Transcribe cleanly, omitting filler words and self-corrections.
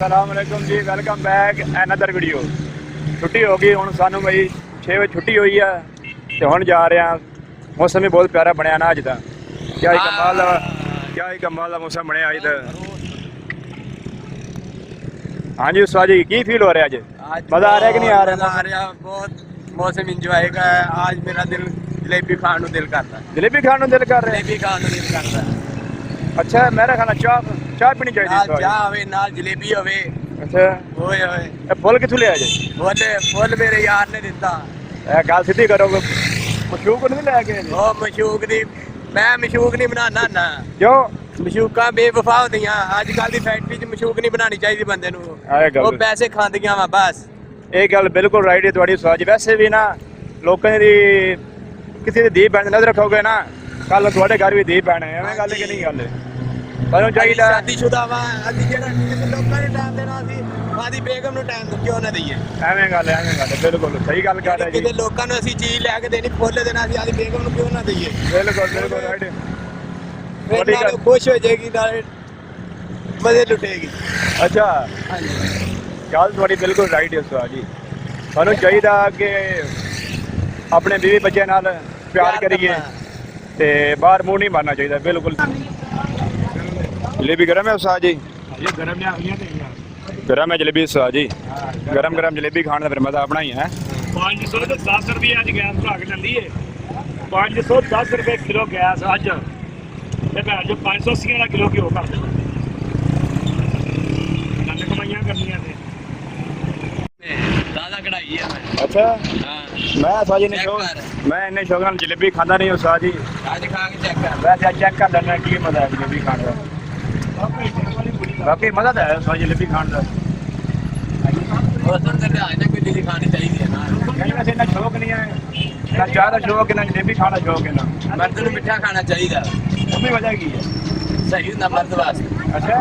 अस्सलामुअलैकुम जी, welcome back another video. छुट्टी हो गई हूँ, सानू बई 6 बजे छुट्टी हुई है तो हम जा रहे हैं। मौसम भी बहुत प्यारा बनया ना अज का, क्या ही कमाल का मौसम बनया अज तो। हाँ जी उस्ताद जी, की फील हो रहा है अज? मजा आ रहा है कि नहीं आ रहा? आ रहा, बहुत मौसम इंजॉय का है। आज मेरा दिल जलेबी खाने को दिल करता है। जलेबी खाने को दिल कर रहा है? जलेबी खाने को दिल करता है। अच्छा, मेरा खाना चाह पीनी चाहिए? नाल चाह होवे, नाल जलेबी होवे। अच्छा, ओए ओए, फुल किथों लिया जी? फुल मेरे यार ने दिता। गल सीधी करो, मशूक नहीं लैके? ओ मशूक दी, मैं मशूक नहीं बनाना ना। क्यों? मशूका बेवफा होंदियां। अजकल दी फैक्ट्री च मशूक नहीं बनानी चाहिए बंदे नूं, वो पैसे खांदियां वा बस। ये गल बिल्कुल राइट है तुहाडी उस्ताद जी। वैसे भी ना लोगों दी किसी दी धी भैन नजर रखोगे ना, कल तुहाडे घर भी धी भैन है, एवं गल कि नहीं? गल पर चाहिए शादीशुदा वा अभी जेड़ा लोकां ने टाइम देना सी, आदी बेगम नूं टाइम क्यों ना दईए? एवं गल बिल्कुल सही गल कर रहे जी। किते लोकां नूं असीं चीज लैके देनी, फुल देना सी, आदी बेगम नूं क्यों ना दईए? बिल्कुल राइट। फिर नाले खुश हो जाएगी, नाले मजे लुटेगी। अच्छा, गल थोड़ी बिल्कुल राइट है उस्ताद जी। सानू चाहिए कि अपने बीवी बच्चे नाल प्यार करिए ते बाहर मुंह नहीं मारना चाहिए। बिल्कुल। जलेबी गरम है उस्ताद जी? गरम है जलेबी उस्ताद जी। गरम जलेबी खाने का फिर मजा अपना ही है। 510 रुपये अज गैस भरा के चली है। 510 रुपये किलो गैस अज, जो 580 का किलो घ्यो कर देना। कमाइयां करनियां ने ज्यादा कढ़ाई है मैं। अच्छा, हाँ, मैं उस्ताद जी ने मैं इन्ने शौक नाल जलेबी खाता नहीं उस्ताद जी। आज खा के चेक कर। वैसे चेक कर लेना की मजा है जलेबी खाने का। बाकी मजा तो है उस्ताद जलेबी खाने का। मौसम से आज कोई जलेबी खानी चाहिए ना। कहीं वैसे इन्ना शौक नहीं है, ना चाह का शौक है ना जलेबी खाना शौक है ना। मर्द नूं मिठा खाना चाहिए। उसकी वजह की है? सही होंदा मर्द वास्ते। अच्छा।